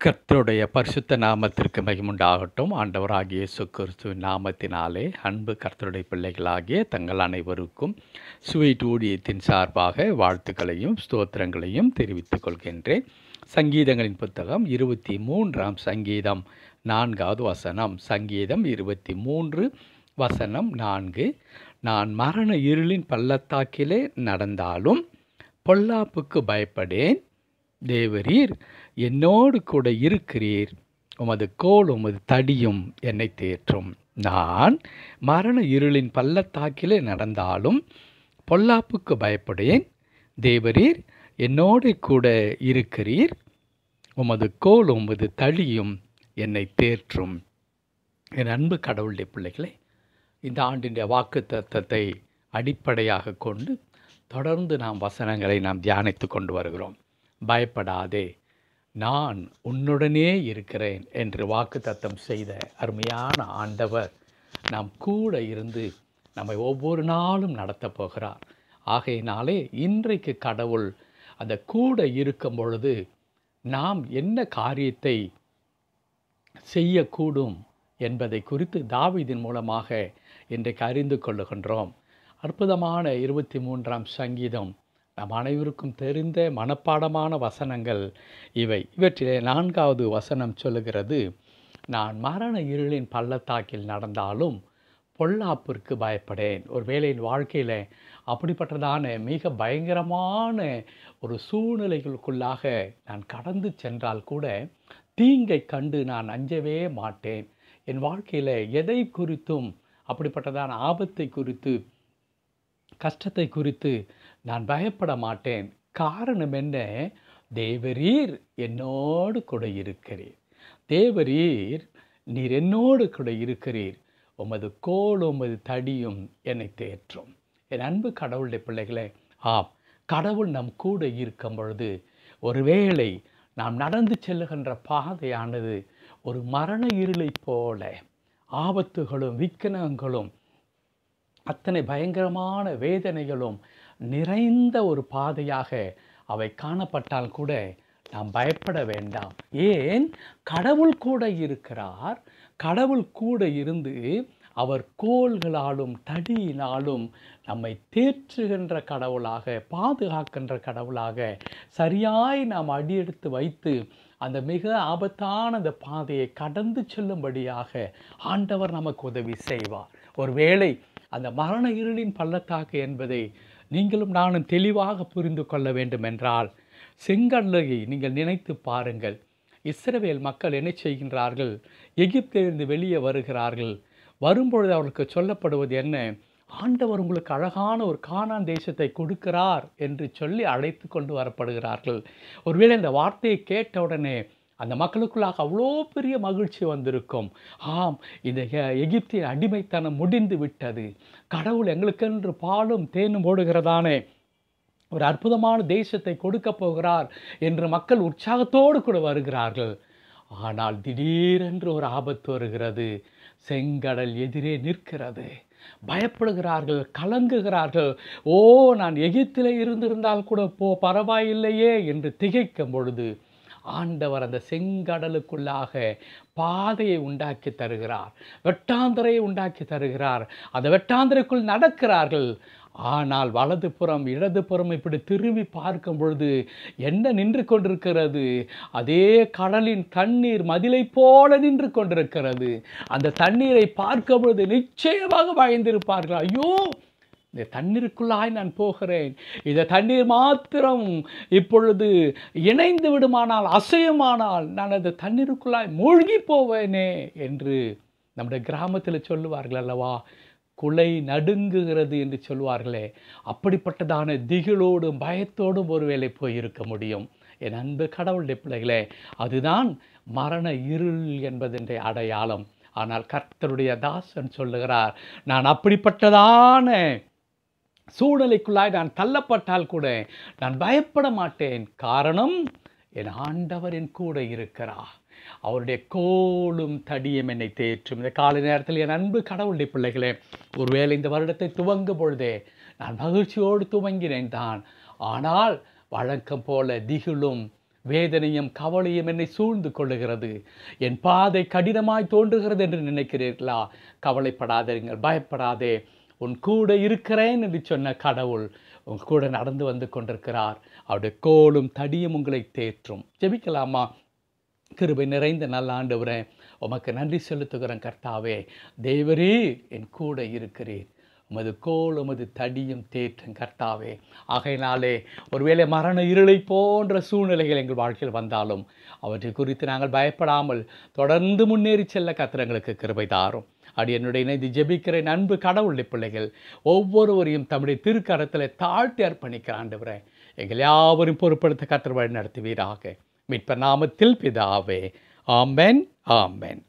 கர்த்தருடைய பரிசுத்த நாமத்திற்கு மகிமுண்டாகட்டும். ஆண்டவராகிய இயேசு கிறிஸ்துவின் நாமத்தினாலே அன்பு கர்த்தருடைய பிள்ளைகளாகிய தங்கள் அனைவருக்கும் ஸ்வீட் ஊழியத்தின் சார்பாக வாழ்த்துக்களையும் ஸ்தோத்திரங்களையும் தெரிவித்துக் கொள்கின்றேன். சங்கீதங்களின் புத்தகம் 23ஆம் சங்கீதம் 4வது வசனம். சங்கீதம் 23 வசனம் 4. நான் மரண இருளின் பள்ளத்தாக்கிலே நடந்தாலும் பொல்லாப்புக்கு பயப்படேன். தேவரீர் என்னோடு கூட இருக்கிறீர். உமது கோல் உமது தடியும் என்னை தேற்றும். நான் மரண இருளின் பள்ளத்தாக்கிலே நடந்தாலும் பொல்லாப்புக்கு பயப்படேன். தேவரீர் என்னோடு கூட இருக்கிறீர். உமது கோல் உமது தடியும் என்னை தேற்றும். என் அன்பு கடவுளுடைய பிள்ளைகளை, இந்த ஆண்டின் வாக்கு தத்தத்தை அடிப்படையாக கொண்டு தொடர்ந்து வசனங்களை நாம் தியானித்து கொண்டு வருகிறோம். பயப்படாதே, நான் உன்னுடனே இருக்கிறேன் என்று வாக்குத்தத்தம் செய்த அருமையான ஆண்டவர் நாம் கூட இருந்து நம்மை ஒவ்வொரு நாளும் நடத்தப் போகிறார். ஆகையினாலே இன்றைக்கு கடவுள் அந்த கூட இருக்கும் பொழுது நாம் என்ன காரியத்தை செய்யக்கூடும் என்பதை குறித்து தாவீதின் மூலமாக இன்றைக்கு அறிந்து கொள்ளுகின்றோம். அற்புதமான 23ஆம் சங்கீதம் நம் அனைவருக்கும் தெரிந்த மனப்பாடமான வசனங்கள் இவை. இவற்றிலே 4வது வசனம் சொல்லுகிறது, நான் மரண இருளின் பள்ளத்தாக்கில் நடந்தாலும் பொல்லாப்பிற்கு பயப்படேன். ஒரு வேளையின் வாழ்க்கையில் அப்படிப்பட்டதான மிக பயங்கரமான ஒரு சூழ்நிலைகளுக்குள்ளாக நான் கடந்து சென்றால் கூட தீங்கை கண்டு நான் அஞ்சவே மாட்டேன். என் வாழ்க்கையில் எதை குறித்தும் அப்படிப்பட்டதான ஆபத்தை குறித்து, கஷ்டத்தை குறித்து நான் பயப்பட மாட்டேன். காரணம் என்ன? தேவரீர் என்னோடு கூட இருக்கிறீர். தேவரீர் நீர் என்னோடு கூட இருக்கிறீர். உமது கோல் உமது தடியும் என்னை தேற்றும். என் அன்பு கடவுளுடைய பிள்ளைகளே, ஆம், கடவுள் நம் கூட இருக்கும் பொழுது ஒருவேளை நாம் நடந்து செல்லுகின்ற பாதையானது ஒரு மரண இருளை போல ஆபத்துகளும் விக்கனங்களும் அத்தனை பயங்கரமான வேதனைகளும் நிறைந்த ஒரு பாதையாக அவை காணப்பட்டால் கூட நாம் பயப்பட வேண்டாம். ஏன்? கடவுள் கூட இருக்கிறார். கடவுள் கூட இருந்து அவர் கோல்களாலும் தடியினாலும் நம்மை தேற்றுகின்ற கடவுளாக, பாதுகாக்கின்ற கடவுளாக, சரியாய் நாம் அடியெடுத்து வைத்து அந்த மிக ஆபத்தான அந்த பாதையை கடந்து செல்லும்படியாக ஆண்டவர் நமக்கு உதவி செய்வார். ஒருவேளை அந்த மரண இருளின் பள்ளத்தாக்கு என்பதை நீங்களும் நானும் தெளிவாக புரிந்து கொள்ள வேண்டும் என்றால், செங்கடலை நீங்கள் நினைத்து பாருங்கள். இஸ்ரவேல் மக்கள் என்ன செய்கின்றார்கள்? எகிப்திலிருந்து வெளியே வருகிறார்கள். வரும்பொழுது அவர்களுக்கு சொல்லப்படுவது என்ன? ஆண்டவர் உங்களுக்கு அழகான ஒரு கானான் தேசத்தை கொடுக்கிறார் என்று சொல்லி அழைத்து கொண்டு வரப்படுகிறார்கள். ஒருவேளை இந்த வார்த்தையை கேட்டவுடனே அந்த மக்களுக்குள்ளாக அவ்வளோ பெரிய மகிழ்ச்சி வந்திருக்கும். ஆம், இந்த எகிப்தின் அடிமைத்தனம் முடிந்து விட்டது. கடவுள் எங்களுக்கென்று பாலும் தேனும் ஓடுகிறதானே ஒரு அற்புதமான தேசத்தை கொடுக்க போகிறார் என்று மக்கள் உற்சாகத்தோடு கூட வருகிறார்கள். ஆனால் திடீரென்று ஒரு ஆபத்து வருகிறது. செங்கடல் எதிரே நிற்கிறது. பயப்படுகிறார்கள், கலங்குகிறார்கள். ஓ, நான் எகிப்திலே இருந்திருந்தால் கூட பரவாயில்லையே என்று திகைக்கும் பொழுது ஆண்டவர் அந்த செங்கடலுக்குள்ளாக பாதையை உண்டாக்கி தருகிறார். வெட்டாந்தரையை உண்டாக்கி தருகிறார். அந்த வெட்டாந்தரைக்குள் நடக்கிறார்கள். ஆனால் வலது புறம் இடது புறம் இப்படி திரும்பி பார்க்கும் பொழுது என்ன நின்று கொண்டிருக்கிறது? அதே கடலின் தண்ணீர் மதிலை போல நின்று கொண்டிருக்கிறது. அந்த தண்ணீரை பார்க்கும் பொழுது நிச்சயமாக பயந்திருப்பார்கள். ஐயோ, இந்த தண்ணீருக்குள்ளாய் நான் போகிறேன், இந்த தண்ணீர் மாத்திரம் இப்பொழுது இணைந்து விடுமானால், அசையுமானால் நான் அந்த தண்ணீருக்குள்ளாய் மூழ்கி போவேனே என்று நம்முடைய கிராமத்தில் சொல்லுவார்கள் அல்லவா? குலை நடுங்குகிறது என்று சொல்வார்களே, அப்படிப்பட்டதான திகிலோடும் பயத்தோடும் ஒருவேளை போயிருக்க முடியும். என் அன்பு கடவுளுடைய பிள்ளைகளே, அதுதான் மரண இருள் என்பதென்ற அடையாளம். ஆனால் கர்த்தருடைய தாசன் சொல்லுகிறார், நான் அப்படிப்பட்டதான சூழ்நிலைக்குள்ளாய் நான் தள்ளப்பட்டால் கூட நான் பயப்பட மாட்டேன். காரணம், என் ஆண்டவர் என் கூட இருக்கிறார். அவருடைய கோலும் தடியும் என்னை தேற்றும். இந்த காலை நேரத்தில் என் அன்பு கடவுளுடைய பிள்ளைகளே, ஒருவேளை இந்த வருடத்தை துவங்கும் பொழுதே நான் மகிழ்ச்சியோடு துவங்கினேன் தான். ஆனால் வழக்கம் போல திகிலும் வேதனையும் கவலையும் என்னை சூழ்ந்து கொள்ளுகிறது, என் பாதை கடினமாய் தோன்றுகிறது என்று நினைக்கிறீர்களா? கவலைப்படாதீர்கள், பயப்படாதே, உன் கூட இருக்கிறேன் என்று சொன்ன கடவுள் உன் கூட நடந்து வந்து கொண்டிருக்கிறார். அவருடைய கோலும் தடியும் உங்களை தேற்றும். ஜெபிக்கலாமா? கிருபை நிறைந்த நல்ல ஆண்டவரே, உமக்கு நன்றி செலுத்துகிறேன் கர்த்தாவே. தேவரே என் கூட இருக்கிறீர், உமது கோல் உமது தடியும் தேற்றும் கர்த்தாவே. ஆகையினாலே ஒருவேளை மரண இருளை போன்ற சூழ்நிலைகள் எங்கள் வாழ்க்கையில் வந்தாலும் அவற்றை குறித்து நாங்கள் பயப்படாமல் தொடர்ந்து முன்னேறி செல்ல கர்த்தர் கிருபை தாரும். அப்படி என்னுடைய இணைந்து ஜெபிக்கிற அன்பு கடவுளுடைய பிள்ளைகள் ஒவ்வொருவரையும் தம்முடைய திருக்கரத்தில் தாழ்த்தி அர்ப்பணிக்கிற ஆண்டவரே, எங்கள் யாவரையும் பொறுப்படுத்த கர்த்தர் வழி நடத்துவீராக. மீட்பர் நாமத்தில் பிதாவே. ஆமென், ஆமென்.